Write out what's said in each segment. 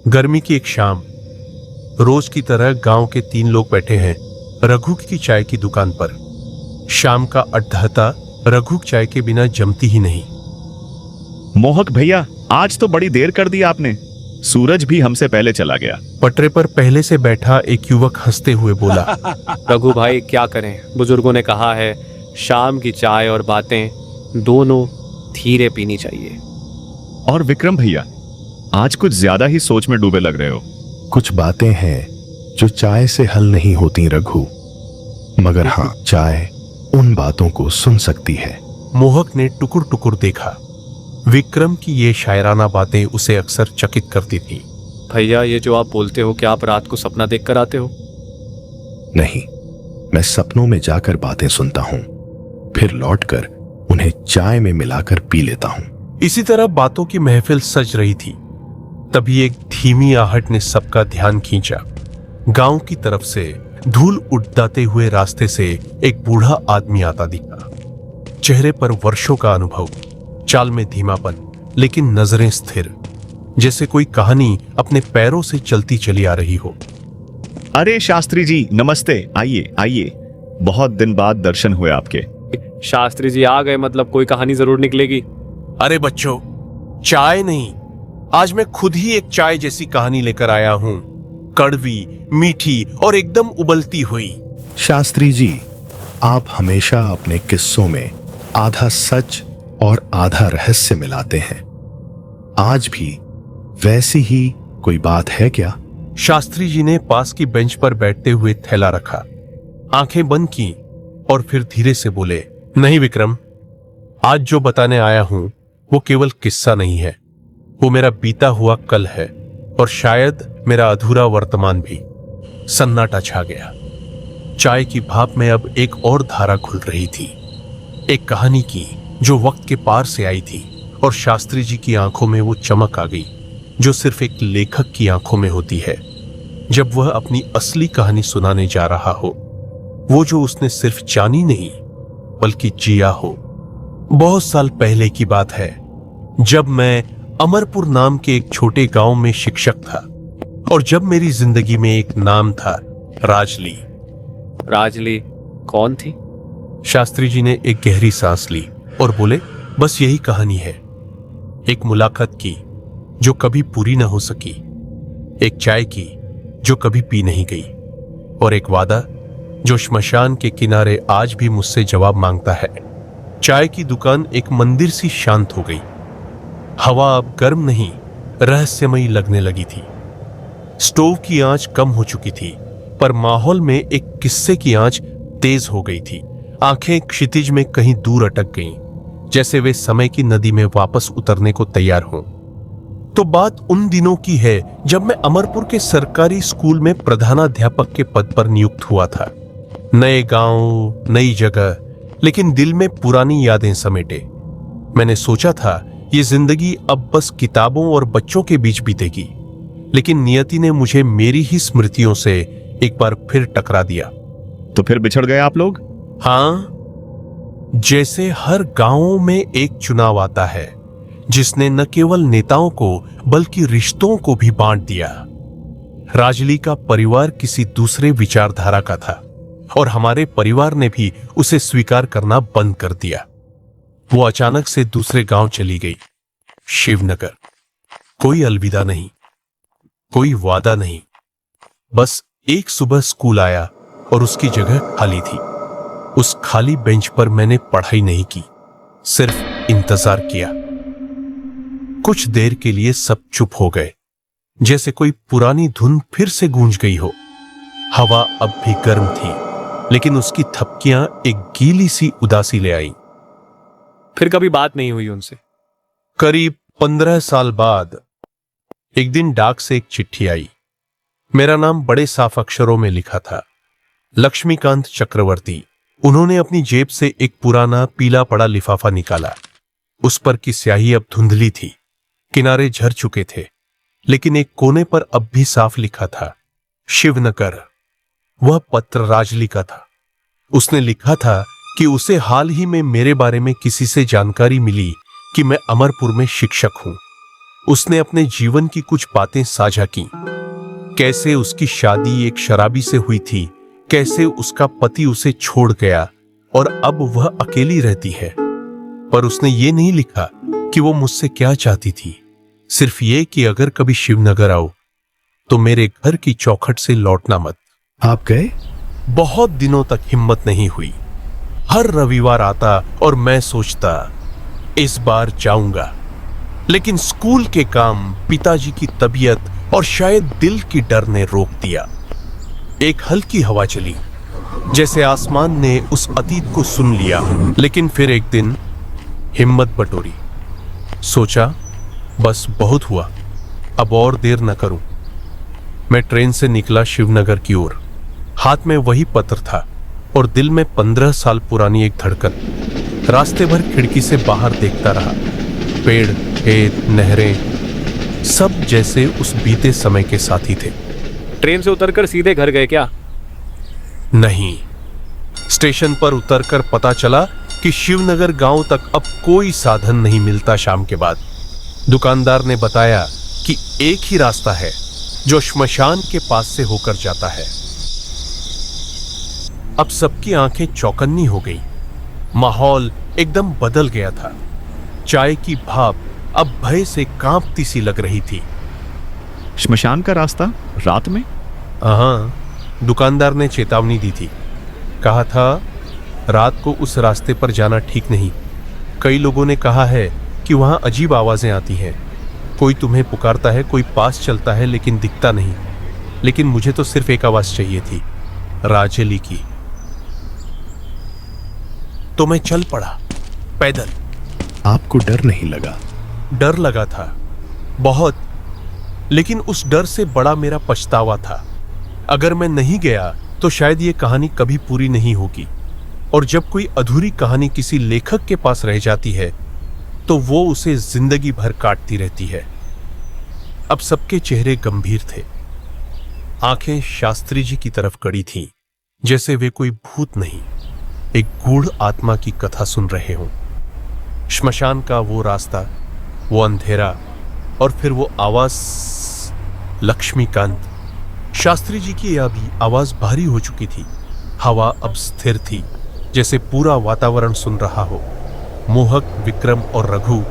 गर्मी की एक शाम, रोज की तरह गांव के 3 लोग बैठे हैं रघु की चाय की दुकान पर। शाम का अड्ढता रघु चाय के बिना जमती ही नहीं। मोहक भैया, आज तो बड़ी देर कर दी आपने। सूरज भी हमसे पहले चला गया। पटरे पर पहले से बैठा एक युवक हंसते हुए बोला, रघु भाई क्या करें, बुजुर्गों ने कहा है शाम की चाय और बातें दोनों धीरे पीनी चाहिए। और विक्रम भैया, आज कुछ ज्यादा ही सोच में डूबे लग रहे हो। कुछ बातें हैं जो चाय से हल नहीं होती रघु, मगर हाँ, चाय उन बातों को सुन सकती है। मोहक ने टुकुर टुकुर देखा। विक्रम की ये शायराना बातें उसे अक्सर चकित करती थी। भैया, ये जो आप बोलते हो, क्या आप रात को सपना देख कर आते हो? नहीं, मैं सपनों में जाकर बातें सुनता हूं, फिर लौटकर उन्हें चाय में मिलाकर पी लेता हूं। इसी तरह बातों की महफिल सज रही थी। तभी एक धीमी आहट ने सबका ध्यान खींचा। गांव की तरफ से धूल उड़ाते हुए रास्ते से एक बूढ़ा आदमी आता दिखा। चेहरे पर वर्षों का अनुभव, चाल में धीमापन, लेकिन नजरें स्थिर, जैसे कोई कहानी अपने पैरों से चलती चली आ रही हो। अरे शास्त्री जी, नमस्ते। आइए आइए, बहुत दिन बाद दर्शन हुए आपके। शास्त्री जी आ गए, मतलब कोई कहानी जरूर निकलेगी। अरे बच्चों, चाय नहीं, आज मैं खुद ही एक चाय जैसी कहानी लेकर आया हूं। कड़वी, मीठी और एकदम उबलती हुई। शास्त्री जी, आप हमेशा अपने किस्सों में आधा सच और आधा रहस्य मिलाते हैं। आज भी वैसी ही कोई बात है क्या? शास्त्री जी ने पास की बेंच पर बैठते हुए थैला रखा, आंखें बंद की और फिर धीरे से बोले, नहीं विक्रम, आज जो बताने आया हूं वो केवल किस्सा नहीं है, वो मेरा बीता हुआ कल है और शायद मेरा अधूरा वर्तमान भी। सन्नाटा छा गया। चाय की भाप में अब एक और धारा खुल रही थी, एक कहानी की जो वक्त के पार से आई थी। और शास्त्री जी की आंखों में वो चमक आ गई जो सिर्फ एक लेखक की आंखों में होती है जब वह अपनी असली कहानी सुनाने जा रहा हो, वो जो उसने सिर्फ जानी नहीं बल्कि जिया हो। बहुत साल पहले की बात है, जब मैं अमरपुर नाम के एक छोटे गांव में शिक्षक था और जब मेरी जिंदगी में एक नाम था, राजली। राजली कौन थी? शास्त्री जी ने एक गहरी सांस ली और बोले, बस यही कहानी है। एक मुलाकात की जो कभी पूरी न हो सकी, एक चाय की जो कभी पी नहीं गई, और एक वादा जो श्मशान के किनारे आज भी मुझसे जवाब मांगता है। चाय की दुकान एक मंदिर सी शांत हो गई। हवा अब गर्म नहीं, रहस्यमयी लगने लगी थी। स्टोव की आंच कम हो चुकी थी, पर माहौल में एक किस्से की आंच तेज हो गई थी। आंखें क्षितिज में कहीं दूर अटक गईं, जैसे वे समय की नदी में वापस उतरने को तैयार हों। तो बात उन दिनों की है जब मैं अमरपुर के सरकारी स्कूल में प्रधानाध्यापक के पद पर नियुक्त हुआ था। नए गांव, नई जगह, लेकिन दिल में पुरानी यादें समेटे। मैंने सोचा था ये जिंदगी अब बस किताबों और बच्चों के बीच बीतेगी, लेकिन नियति ने मुझे मेरी ही स्मृतियों से एक बार फिर टकरा दिया। तो फिर बिछड़ गए आप लोग? हाँ, जैसे हर गांव में एक चुनाव आता है जिसने न केवल नेताओं को बल्कि रिश्तों को भी बांट दिया। राजली का परिवार किसी दूसरे विचारधारा का था और हमारे परिवार ने भी उसे स्वीकार करना बंद कर दिया। वो अचानक से दूसरे गांव चली गई, शिवनगर। कोई अलविदा नहीं, कोई वादा नहीं, बस एक सुबह स्कूल आया और उसकी जगह खाली थी। उस खाली बेंच पर मैंने पढ़ाई नहीं की, सिर्फ इंतजार किया। कुछ देर के लिए सब चुप हो गए, जैसे कोई पुरानी धुन फिर से गूंज गई हो। हवा अब भी गर्म थी, लेकिन उसकी थपकियां एक गीली सी उदासी ले आई। फिर कभी बात नहीं हुई उनसे? करीब 15 साल बाद एक दिन डाक से एक चिट्ठी आई। मेरा नाम बड़े साफ अक्षरों में लिखा था, लक्ष्मीकांत चक्रवर्ती। उन्होंने अपनी जेब से एक पुराना पीला पड़ा लिफाफा निकाला। उस पर की स्याही अब धुंधली थी, किनारे झर चुके थे, लेकिन एक कोने पर अब भी साफ लिखा था, शिवनगर। वह पत्र राजली का था। उसने लिखा था कि उसे हाल ही में मेरे बारे में किसी से जानकारी मिली कि मैं अमरपुर में शिक्षक हूं। उसने अपने जीवन की कुछ बातें साझा की। कैसे उसकी शादी एक शराबी से हुई थी, कैसे उसका पति उसे छोड़ गया और अब वह अकेली रहती है। पर उसने ये नहीं लिखा कि वो मुझसे क्या चाहती थी, सिर्फ ये कि अगर कभी शिवनगर आओ तो मेरे घर की चौखट से लौटना मत। आप गए? बहुत दिनों तक हिम्मत नहीं हुई। हर रविवार आता और मैं सोचता इस बार जाऊंगा, लेकिन स्कूल के काम, पिताजी की तबीयत और शायद दिल की डर ने रोक दिया। एक हल्की हवा चली, जैसे आसमान ने उस अतीत को सुन लिया। लेकिन फिर एक दिन हिम्मत बटोरी, सोचा बस बहुत हुआ, अब और देर न करूं। मैं ट्रेन से निकला शिवनगर की ओर। हाथ में वही पत्र था और दिल में 15 साल पुरानी एक धड़कन। रास्ते भर खिड़की से बाहर देखता रहा। पेड़, खेत, नहरें, सब जैसे उस बीते समय के साथी थे। ट्रेन से उतरकर सीधे घर गए क्या? नहीं, स्टेशन पर उतरकर पता चला कि शिवनगर गांव तक अब कोई साधन नहीं मिलता। शाम के बाद दुकानदार ने बताया कि एक ही रास्ता है जो श्मशान के पास से होकर जाता है। अब सबकी आंखें चौकन्नी हो गई। माहौल एकदम बदल गया था। चाय की भाप अब भय से कांपती सी लग रही थी। श्मशान का रास्ता रात में? हाँ, दुकानदार ने चेतावनी दी थी। कहा था रात को उस रास्ते पर जाना ठीक नहीं। कई लोगों ने कहा है कि वहां अजीब आवाजें आती हैं। कोई तुम्हें पुकारता है, कोई पास चलता है लेकिन दिखता नहीं। लेकिन मुझे तो सिर्फ एक आवाज चाहिए थी, राजेली की। तो मैं चल पड़ा पैदल। आपको डर नहीं लगा? डर लगा था बहुत, लेकिन उस डर से बड़ा मेरा पछतावा था। अगर मैं नहीं गया तो शायद ये कहानी कभी पूरी नहीं होगी। और जब कोई अधूरी कहानी किसी लेखक के पास रह जाती है तो वो उसे जिंदगी भर काटती रहती है। अब सबके चेहरे गंभीर थे। आंखें शास्त्री जी की तरफ कड़ी थीं, जैसे वे कोई भूत नहीं, एक गूढ़ आत्मा की कथा सुन रहे हों। श्मशान का वो रास्ता, वो अंधेरा, और फिर वो आवाज, लक्ष्मीकांत। शास्त्री जी की अभी आवाज भारी हो चुकी थी। हवा अब स्थिर थी, जैसे पूरा वातावरण सुन रहा हो। मोहक, विक्रम और रघु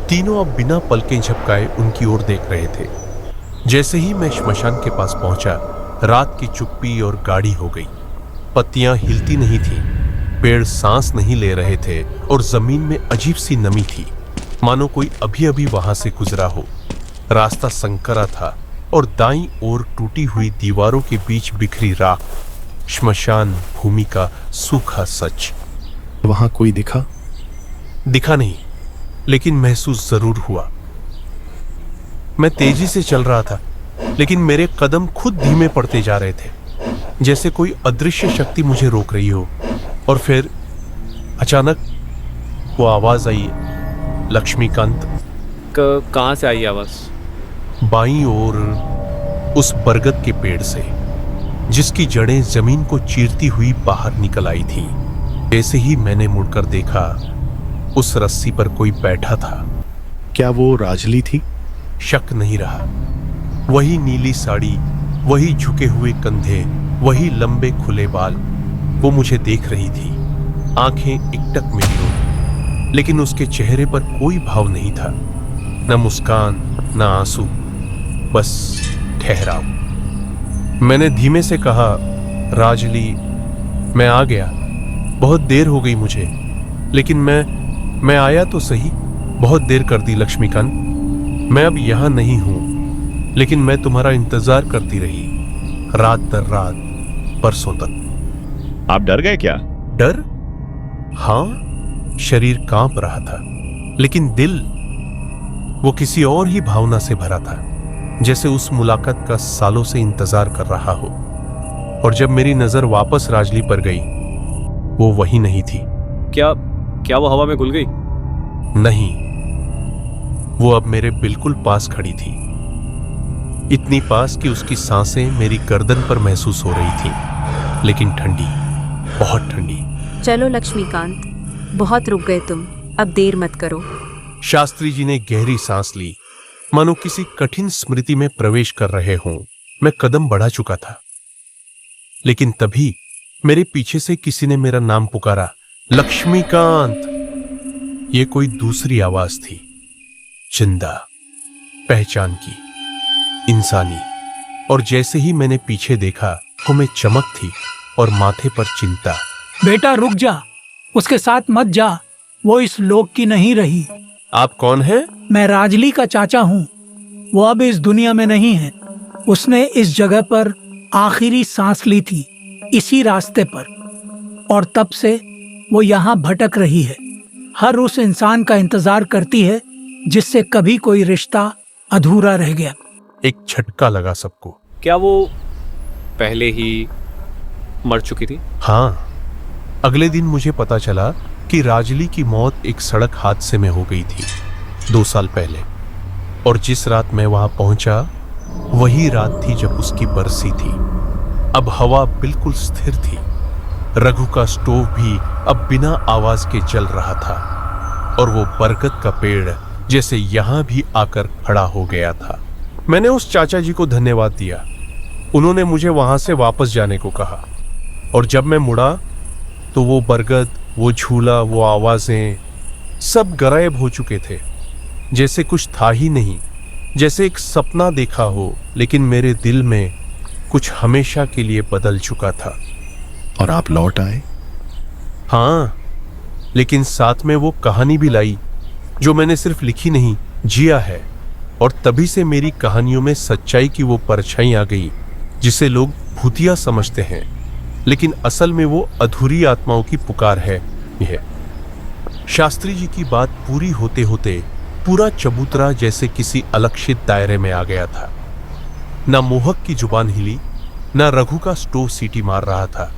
तीनों अब बिना पलकें झपकाए उनकी ओर देख रहे थे। जैसे ही मैं श्मशान के पास पहुंचा, रात की चुप्पी और गाढ़ी हो गई। पत्तियां हिलती नहीं थीं, पेड़ सांस नहीं ले रहे थे और जमीन में अजीब सी नमी थी, मानो कोई अभी अभी वहां से गुजरा हो। रास्ता संकरा था और दाईं ओर टूटी हुई दीवारों के बीच बिखरी राख, श्मशान भूमि का सूखा सच। वहां कोई दिखा? दिखा नहीं, लेकिन महसूस जरूर हुआ। मैं तेजी से चल रहा था, लेकिन मेरे कदम खुद धीमे पड़ते जा रहे थे, जैसे कोई अदृश्य शक्ति मुझे रोक रही हो। और फिर अचानक वो आवाज आई, लक्ष्मीकांत। कहाँ से आई आवाज? बाईं ओर उस बरगद के पेड़ से, जिसकी जड़ें जमीन को चीरती हुई बाहर निकल आई थी। जैसे ही मैंने मुड़कर देखा, उस रस्सी पर कोई बैठा था। क्या वो राजली थी? शक नहीं रहा। वही नीली साड़ी, वही झुके हुए कंधे, वही लंबे खुले बाल। वो मुझे देख रही थी, आंखें एकटक मेरी ओर, लेकिन उसके चेहरे पर कोई भाव नहीं था, न मुस्कान, न आंसू, बस ठहराव। मैंने धीमे से कहा, राजली, मैं आ गया। बहुत देर हो गई मुझे, लेकिन मैं आया तो सही। बहुत देर कर दी लक्ष्मीकांत। मैं अब यहां नहीं हूं, लेकिन मैं तुम्हारा इंतजार करती रही, रात दर रात, परसों तक। आप डर गए क्या? डर? हाँ, शरीर कांप रहा था, लेकिन दिल, वो किसी और ही भावना से भरा था, जैसे उस मुलाकात का सालों से इंतजार कर रहा हो। और जब मेरी नजर वापस राजली पर गई, वो वही नहीं थी। क्या वो हवा में घुल गई? नहीं, वो अब मेरे बिल्कुल पास खड़ी थी, इतनी पास कि उसकी सांसें मेरी गर्दन पर महसूस हो रही थी, लेकिन ठंडी, बहुत ठंडी। चलो लक्ष्मीकांत, बहुत रुक गए तुम, अब देर मत करो। शास्त्री जी ने गहरी सांस ली मानो किसी कठिन स्मृति में प्रवेश कर रहे हों। मैं कदम बढ़ा चुका था, लेकिन तभी मेरे पीछे से किसी ने मेरा नाम पुकारा, लक्ष्मीकांत। ये कोई दूसरी आवाज थी, जिंदा, पहचान की, इंसानी। और जैसे ही मैंने पीछे देखा, आंखों में चमक थी और माथे पर चिंता। बेटा रुक जा, उसके साथ मत जा, वो इस लोक की नहीं रही। आप कौन हैं? मैं राजली का चाचा हूँ। वो अब इस दुनिया में नहीं है। उसने इस जगह पर आखिरी सांस ली थी, इसी रास्ते पर, और तब से वो यहाँ भटक रही है। हर उस इंसान का इंतजार करती है जिससे कभी कोई रिश्ता अधूरा रह गया। एक झटका लगा सबको। क्या वो पहले ही मर चुकी थी? हाँ, अगले दिन मुझे पता चला कि राजली की मौत एक सड़क हादसे में हो गई थी 2 साल पहले। और जिस रात मैं वहां पहुंचा, वही रात थी जब उसकी बरसी थी। अब हवा बिल्कुल स्थिर थी। रघु का स्टोव भी अब बिना आवाज के जल रहा था, और वो बरगद का पेड़ जैसे यहां भी आकर खड़ा हो गया था। मैंने उस चाचा जी को धन्यवाद दिया। उन्होंने मुझे वहां से वापस जाने को कहा, और जब मैं मुड़ा तो वो बरगद, वो झूला, वो आवाजें सब गायब हो चुके थे। जैसे कुछ था ही नहीं, जैसे एक सपना देखा हो, लेकिन मेरे दिल में कुछ हमेशा के लिए बदल चुका था। और आप लौट आए? हाँ, लेकिन साथ में वो कहानी भी लाई जो मैंने सिर्फ लिखी नहीं, जिया है। और तभी से मेरी कहानियों में सच्चाई की वो परछाई आ गई जिसे लोग भूतिया समझते हैं, लेकिन असल में वो अधूरी आत्माओं की पुकार है। शास्त्री जी की बात पूरी होते होते पूरा चबूतरा जैसे किसी अलक्षित दायरे में आ गया था। ना मोहक की जुबान हिली, ना रघु का स्टोव सीटी मार रहा था,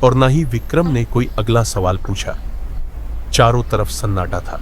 और ना ही विक्रम ने कोई अगला सवाल पूछा। चारों तरफ सन्नाटा था।